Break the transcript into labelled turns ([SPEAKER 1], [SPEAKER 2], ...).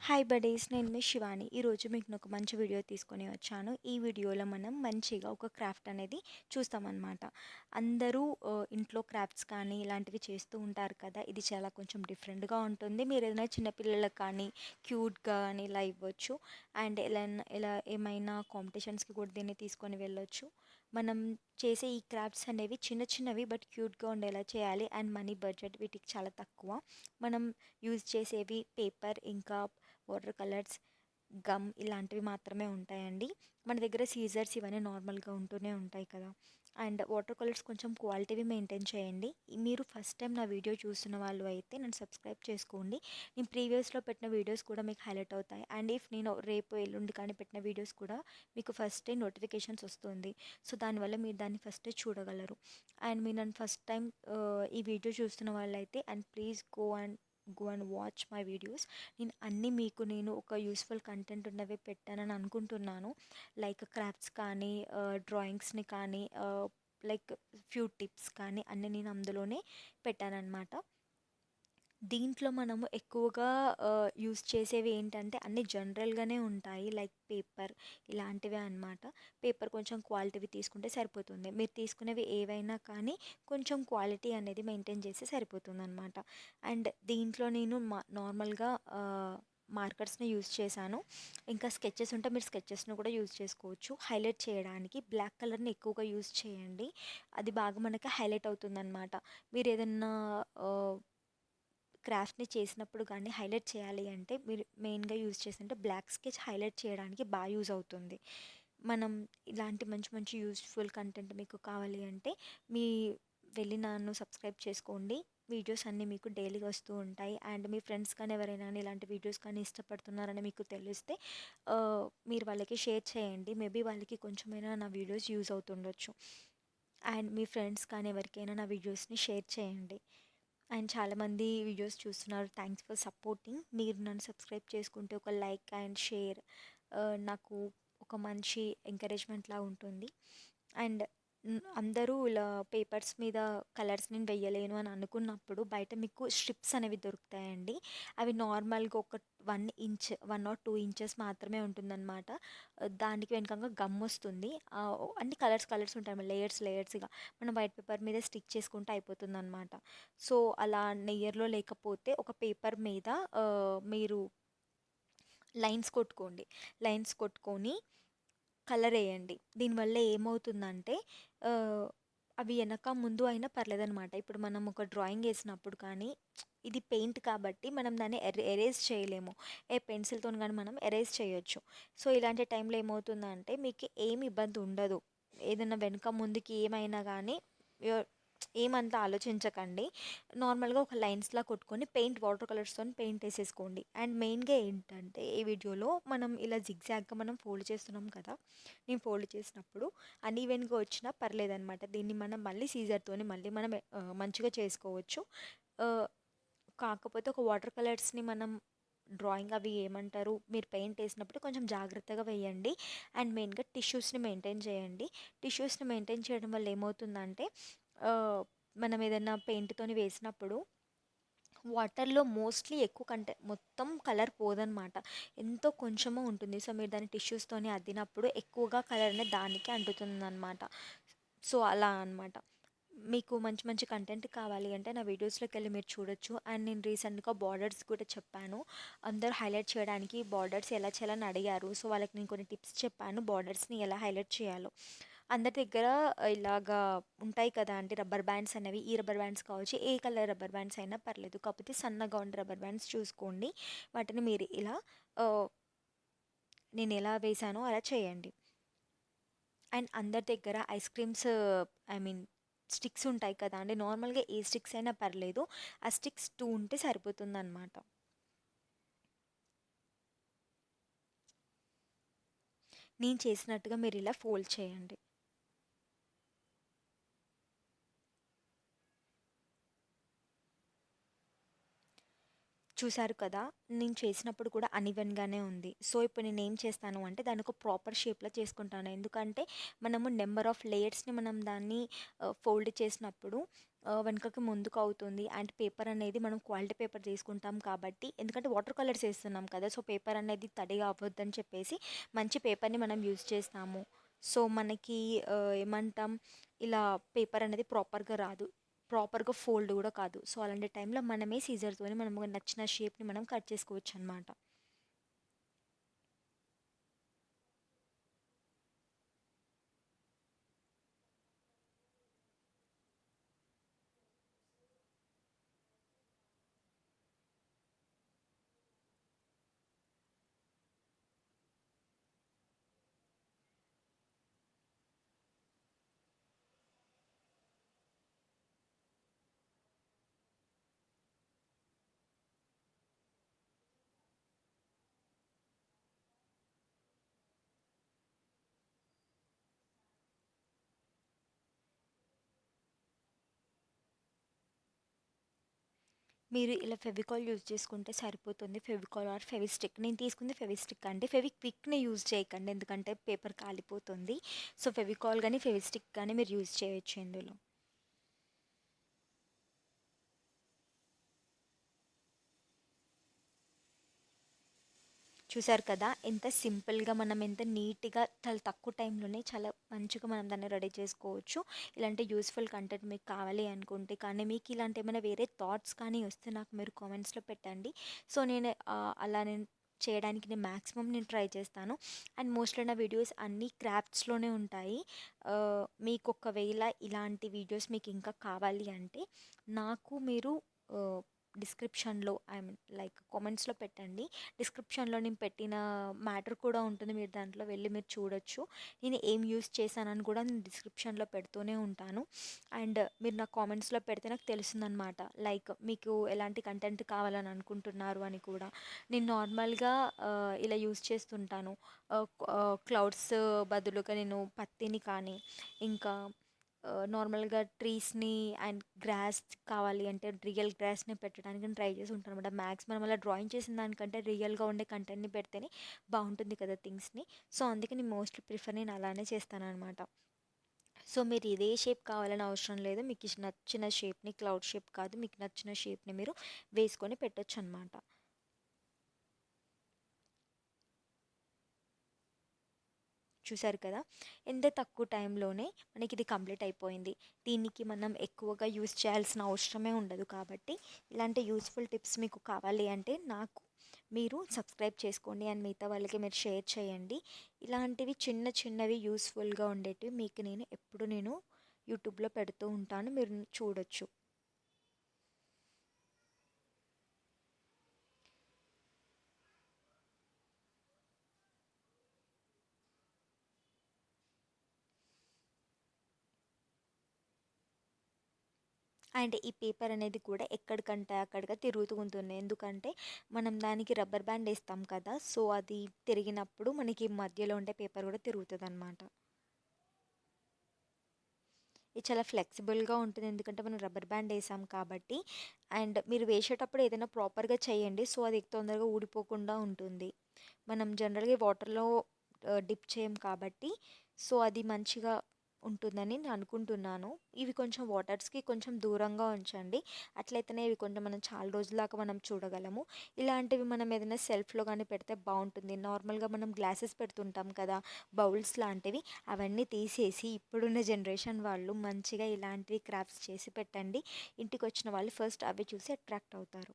[SPEAKER 1] Hi buddies, నేను మీ శివాని. ఈరోజు మీకు ఒక మంచి వీడియో తీసుకొని వచ్చాను. ఈ వీడియోలో మనం మంచిగా ఒక క్రాఫ్ట్ అనేది చూస్తామన్నమాట. అందరూ ఇంట్లో క్రాఫ్ట్స్ కానీ ఇలాంటివి చేస్తూ ఉంటారు కదా. ఇది చాలా కొంచెం డిఫరెంట్గా ఉంటుంది. మీరు ఏదైనా చిన్నపిల్లలకు కానీ క్యూట్గా అని ఇలా ఇవ్వచ్చు. అండ్ ఇలా ఏమైనా కాంపిటీషన్స్కి కూడా దీన్ని తీసుకొని వెళ్ళొచ్చు. మనం చేసే ఈ క్రాఫ్ట్స్ అనేవి చిన్న చిన్నవి బట్ క్యూట్గా ఉండేలా చేయాలి. అండ్ మనీ బడ్జెట్ వీటికి చాలా తక్కువ. మనం యూజ్ చేసేవి పేపర్, ఇంకా వాటర్ కలర్స్, గమ్ ఇలాంటివి మాత్రమే ఉంటాయండి. మన దగ్గర సీజర్స్ ఇవన్నీ నార్మల్గా ఉంటూనే ఉంటాయి కదా. అండ్ వాటర్ కలర్స్ కొంచెం క్వాలిటీవి మెయింటైన్ చేయండి. మీరు ఫస్ట్ టైం నా వీడియో చూస్తున్న వాళ్ళు అయితే నన్ను సబ్స్క్రైబ్ చేసుకోండి. నేను ప్రీవియస్లో పెట్టిన వీడియోస్ కూడా మీకు హైలైట్ అవుతాయి. అండ్ ఇఫ్ నేను రేపు ఎల్లుండి కానీ పెట్టిన వీడియోస్ కూడా మీకు ఫస్టే నోటిఫికేషన్స్ వస్తుంది. సో దానివల్ల మీరు దాన్ని ఫస్టే చూడగలరు. అండ్ మీరు నన్ను ఫస్ట్ టైం ఈ వీడియో చూస్తున్న వాళ్ళైతే and please go and watch my videos. నేను ఒక యూస్ఫుల్ కంటెంట్ ఉన్నవి పెట్టానని అనుకుంటున్నాను. లైక్ క్రాఫ్ట్స్ కానీ, డ్రాయింగ్స్ని కానీ, లైక్ ఫ్యూ టిప్స్ కానీ అన్నీ నేను అందులోనే పెట్టానన్నమాట. దీంట్లో మనము ఎక్కువగా యూస్ చేసేవి ఏంటంటే అన్నీ జనరల్గానే ఉంటాయి. లైక్ పేపర్ ఇలాంటివే అన్నమాట. పేపర్ కొంచెం క్వాలిటీవి తీసుకుంటే సరిపోతుంది. మీరు తీసుకునేవి ఏవైనా కానీ కొంచెం క్వాలిటీ అనేది మెయింటైన్ చేస్తే సరిపోతుందన్నమాట. అండ్ దీంట్లో నేను నార్మల్గా మార్కర్స్ని యూజ్ చేశాను. ఇంకా స్కెచెస్ ఉంటే మీరు స్కెచెస్ని కూడా యూజ్ చేసుకోవచ్చు. హైలైట్ చేయడానికి బ్లాక్ కలర్ని ఎక్కువగా యూజ్ చేయండి. అది బాగా మనకి హైలైట్ అవుతుందన్నమాట. మీరు ఏదన్నా క్రాఫ్ట్ని చేసినప్పుడు కానీ హైలైట్ చేయాలి అంటే మీరు మెయిన్గా యూజ్ చేస్తుంటే బ్లాక్ స్కెచ్ హైలైట్ చేయడానికి బాగా యూజ్ అవుతుంది. మనం ఇలాంటి మంచి మంచి యూస్ఫుల్ కంటెంట్ మీకు కావాలి అంటే మీ వెళ్ళి నన్ను సబ్స్క్రైబ్ చేసుకోండి. వీడియోస్ అన్నీ మీకు డైలీ వస్తూ ఉంటాయి. అండ్ మీ ఫ్రెండ్స్ కానీ ఎవరైనా ఇలాంటి వీడియోస్ కానీ ఇష్టపడుతున్నారని మీకు తెలిస్తే మీరు వాళ్ళకి షేర్ చేయండి. మేబీ వాళ్ళకి కొంచెమైనా నా వీడియోస్ యూజ్ అవుతుండొచ్చు. అండ్ మీ ఫ్రెండ్స్ కానీ ఎవరికైనా నా వీడియోస్ని షేర్ చేయండి. అండ్ చాలామంది వీడియోస్ చూస్తున్నారు. Thanks for supporting. మీరు నన్ను సబ్స్క్రైబ్ చేసుకుంటే ఒక లైక్ అండ్ షేర్ నాకు ఒక మంచి ఎంకరేజ్మెంట్లా ఉంటుంది. అండ్ అందరూ ఇలా పేపర్స్ మీద కలర్స్ నేను వెయ్యలేను అని అనుకున్నప్పుడు బయట మీకు స్ట్రిప్స్ అనేవి దొరుకుతాయండి. అవి నార్మల్గా ఒక 1 ఇంచ్ 1 or 2 ఇంచెస్ మాత్రమే ఉంటుందన్నమాట. దానికి వెనకంగా గమ్ వస్తుంది. అన్ని కలర్స్ ఉంటాయి, లేయర్స్గా మనం వైట్ పేపర్ మీద స్టిక్ చేసుకుంటే అయిపోతుందన్నమాట. సో అలా నెయ్యర్లో లేకపోతే ఒక పేపర్ మీద మీరు లైన్స్ కొట్టుకొని కలర్ వేయండి. దీనివల్ల ఏమవుతుందంటే అవి వెనక ముందు అయినా పర్లేదనమాట. ఇప్పుడు మనం ఒక డ్రాయింగ్ వేసినప్పుడు కానీ ఇది పెయింట్ కాబట్టి మనం దాన్ని ఎరేజ్ చేయలేము. పెన్సిల్తో కానీ మనం ఎరేజ్ చేయొచ్చు. సో ఇలాంటి టైంలో ఏమవుతుందంటే మీకు ఏమి ఇబ్బంది ఉండదు. ఏదైనా వెనక ముందుకి ఏమైనా కానీ ఏమంతా ఆలోచించకండి. నార్మల్గా ఒక లైన్స్లా కొట్టుకొని వాటర్ కలర్స్తో పెయింట్ వేసేసుకోండి. అండ్ మెయిన్గా ఏంటంటే ఈ వీడియోలో మనం ఇలా జిగ్జాగ్గా మనం ఫోల్డ్ చేస్తున్నాం కదా. నేను ఫోల్డ్ చేసినప్పుడు అన్ఈవెన్గా వచ్చినా పర్లేదనమాట. దీన్ని మనం మళ్ళీ సీజర్తోని మళ్ళీ మనం మంచిగా చేసుకోవచ్చు. కాకపోతే ఒక వాటర్ కలర్స్ని మనం డ్రాయింగ్ అవి ఏమంటారు మీరు పెయింట్ వేసినప్పుడు కొంచెం జాగ్రత్తగా వేయండి. అండ్ మెయిన్గా టిష్యూస్ని మెయింటైన్ చేయండి. టిష్యూస్ని మెయింటైన్ చేయడం వల్ల ఏమవుతుందంటే మనం ఏదైనా పెయింట్తోని వేసినప్పుడు వాటర్లో మోస్ట్లీ ఎక్కువ కంటే మొత్తం కలర్ పోదనమాట. ఎంతో కొంచెమో ఉంటుంది. సో మీరు దాన్ని టిష్యూస్తోని అద్దినప్పుడు ఎక్కువగా కలర్ అనేది దానికి అంటుతుందన్నమాట. సో అలా అనమాట. మీకు మంచి మంచి కంటెంట్ కావాలి అంటే నా వీడియోస్లోకి వెళ్ళి మీరు చూడొచ్చు. అండ్ నేను రీసెంట్గా బార్డర్స్ కూడా చెప్పాను. అందరూ హైలైట్ చేయడానికి బార్డర్స్ ఎలా చేయాలని అడిగారు. సో వాళ్ళకి నేను కొన్ని టిప్స్ చెప్పాను బార్డర్స్ని ఎలా హైలైట్ చేయాలో. అందరి దగ్గర ఇలాగా ఉంటాయి కదా అండి రబ్బర్ బ్యాండ్స్ అనేవి. ఈ రబ్బర్ బ్యాండ్స్ కావచ్చు, ఏ కలర్ రబ్బర్ బ్యాండ్స్ అయినా పర్లేదు. కాకపోతే సన్నగా ఉండే రబ్బర్ బ్యాండ్స్ చూసుకోండి. వాటిని మీరు ఇలా నేను ఎలా వేసానో అలా చేయండి. అండ్ అందరి దగ్గర ఐస్ క్రీమ్స్ స్టిక్స్ ఉంటాయి కదా అండి. నార్మల్గా ఏ స్టిక్స్ అయినా పర్లేదు. ఆ స్టిక్స్ 2 ఉంటే సరిపోతుందన్నమాట. నేను చేసినట్టుగా మీరు ఇలా ఫోల్డ్ చేయండి. చూసారు కదా, నేను చేసినప్పుడు కూడా అన్ఈవెన్గానే ఉంది. సో ఇప్పుడు నేను ఏం చేస్తాను అంటే దాన్ని ఒక ప్రాపర్ షేప్లో చేసుకుంటాను. ఎందుకంటే మనము నెంబర్ ఆఫ్ లేయర్స్ని మనం దాన్ని ఫోల్డ్ చేసినప్పుడు వెనకకి ముందుకు అవుతుంది. అండ్ పేపర్ అనేది మనం క్వాలిటీ పేపర్ తీసుకుంటాం కాబట్టి, ఎందుకంటే వాటర్ కలర్స్ ఏస్తున్నాం కదా! సో, పేపర్ అనేది తడిగా అవ్వద్దని చెప్పేసి మంచి పేపర్‌ని మనం యూజ్ చేస్తాము. సో, మనకి ఏమంటాం, ఇలా పేపర్ అనేది ప్రాపర్‌గా రాదు. ప్రాపర్‌గా ఫోల్డ్ గూడా కాదు. సో, అలాంటి టైంలో మనమే సీజర్‌తోని మనము నచ్చిన షేప్‌ని మనం కట్ చేసుకోవచ్చనమాట. మీరు ఇలా ఫెవికాల్ యూజ్ చేసుకుంటే సరిపోతుంది. ఫెవికాల్ ఆర్ ఫెవిస్టిక్. నేను తీసుకుంది ఫెవిస్టిక్ అండి. ఫెవిక్విక్‌ని యూజ్ చేయకండి. ఎందుకంటే పేపర్ కాలిపోతుంది. సో, ఫెవికాల్ గాని, ఫెవిస్టిక్ గాని మీరు యూజ్ చేయొచ్చు ఇందులో. చూసారు కదా! ఎంత సింపుల్‌గా మనం ఎంత నీట్‌గా చాలా తక్కువ టైంలోనే చాలా మంచిగా మనం దాన్ని రెడీ చేసుకోవచ్చు. ఇలాంటి యూజ్‌ఫుల్ కంటెంట్ మీకు కావాలి అనుకుంటే కానీ మీకు ఇలాంటి ఏమైనా వేరే థాట్స్ కానీ వస్తే నాకు మీరు కామెంట్స్‌లో పెట్టండి. సో, నేను అలా నేను చేయడానికి నేను ట్రై చేస్తాను. అండ్ మోస్ట్‌లీ నా వీడియోస్ అన్నీ క్రాఫ్ట్స్‌లోనే ఉంటాయి. మీకు ఒకవేళ ఇలాంటి వీడియోస్ మీకు ఇంకా కావాలి అంటే నాకు మీరు ఆహ్, డిస్క్రిప్షన్‌లో ఐ మీన్ లైక్ కామెంట్స్‌లో పెట్టండి. డిస్క్రిప్షన్‌లో నేను పెట్టిన మ్యాటర్ కూడా ఉంటుంది. మీరు దాంట్లో వెళ్ళి మీరు చూడొచ్చు. నేను ఏం యూజ్ చేశానని కూడా నేను డిస్క్రిప్షన్‌లో పెడుతూనే ఉంటాను. అండ్ మీరు నాకు కామెంట్స్‌లో పెడితే నాకు తెలుస్తుందనమాట. లైక్ మీకు ఎలాంటి కంటెంట్ కావాలని అనుకుంటున్నారు అని కూడా. నేను నార్మల్‌గా ఇలా యూజ్ చేస్తుంటాను. క్లౌడ్స్ బదులుగా నేను పత్తిని కానీ, ఇంకా నార్మల్‌గా ట్రీస్‌ని అండ్ గ్రాస్ కావాలి అంటే రియల్ గ్రాస్‌ని పెట్టడానికి నేను ట్రై చేసి ఉంటానన్నమాట. మాక్సిమం అలా డ్రాయింగ్ చేసిన దానికంటే రియల్‌గా ఉండే కంటెంట్‌ని పెడితేనే బావుంటుంది కదా థింగ్స్‌ని. సో, అందుకే నేను మోస్ట్‌లీ ప్రిఫర్ నేను అలానే చేస్తాననమాట. సో, మీరు ఇదే షేప్ కావాలని అవసరం లేదు. మీకు నచ్చిన షేప్‌ని క్లౌడ్ షేప్ కాదు. మీకు నచ్చిన షేప్‌ని మీరు వేసుకొని పెట్టొచ్చనమాట. చూసారు కదా! ఎంత తక్కువ టైంలోనే మనకిది కంప్లీట్ అయిపోయింది. దీనికి మనం ఎక్కువగా యూజ్ చేయాల్సిన అవసరమే ఉండదు కాబట్టి, ఇలాంటి యూజ్‌ఫుల్ టిప్స్ మీకు కావాలి అంటే నాకు మీరు సబ్స్క్రైబ్ చేసుకోండి. అండ్ మిగతా వాళ్ళకి మీరు షేర్ చేయండి. ఇలాంటివి చిన్న చిన్నవి యూజ్‌ఫుల్‌గా ఉండేటివి మీకు నేను యూట్యూబ్‌లో పెడుతూ ఉంటాను. మీరు చూడొచ్చు. అండ్ ఈ పేపర్ అనేది కూడా ఎక్కడికంటే అక్కడిగా తిరుగుతూ ఉంటుంది. ఎందుకంటే మనం దానికి రబ్బర్ బ్యాండ్ ఏస్తాం కదా! సో, అది తిరిగినప్పుడు మనకి మధ్యలో ఉండే పేపర్ కూడా తిరుగుతదనమాట. ఇది చాలా ఫ్లెక్సిబుల్‌గా ఉంటుంది. ఎందుకంటే మనం రబ్బర్ బ్యాండ్ ఏసాం కాబట్టి. అండ్ మీరు వేసేటప్పుడు ఏదైనా ప్రాపర్‌గా చేయండి. సో, అది తొందరగా ఊడిపోకుండా ఉంటుంది. మనం జనరల్‌గా వాటర్‌లో డిప్ చేయం కాబట్టి, సో, అది మంచిగా ఉంటుందని నేను అనుకుంటున్నాను. ఇవి కొంచెం వాటర్స్‌కి కొంచెం దూరంగా ఉంచండి. అట్లయితేనే ఇవి కొంచెం మనం చాలా రోజుల దాకా మనం చూడగలము. ఇలాంటివి మనం ఏదైనా సెల్ఫ్‌లో గాని పెడితే బావుంటుంది. నార్మల్‌గా మనం గ్లాసెస్ పెడుతుంటాం కదా! బౌల్స్ లాంటివి. అవన్నీ తీసేసి ఇప్పుడున్న జనరేషన్ వాళ్ళు మంచిగా ఇలాంటివి క్రాఫ్ట్స్ చేసి పెట్టండి. ఇంటికొచ్చిన వాళ్ళు ఫస్ట్ అవి చూసి అట్రాక్ట్ అవుతారు.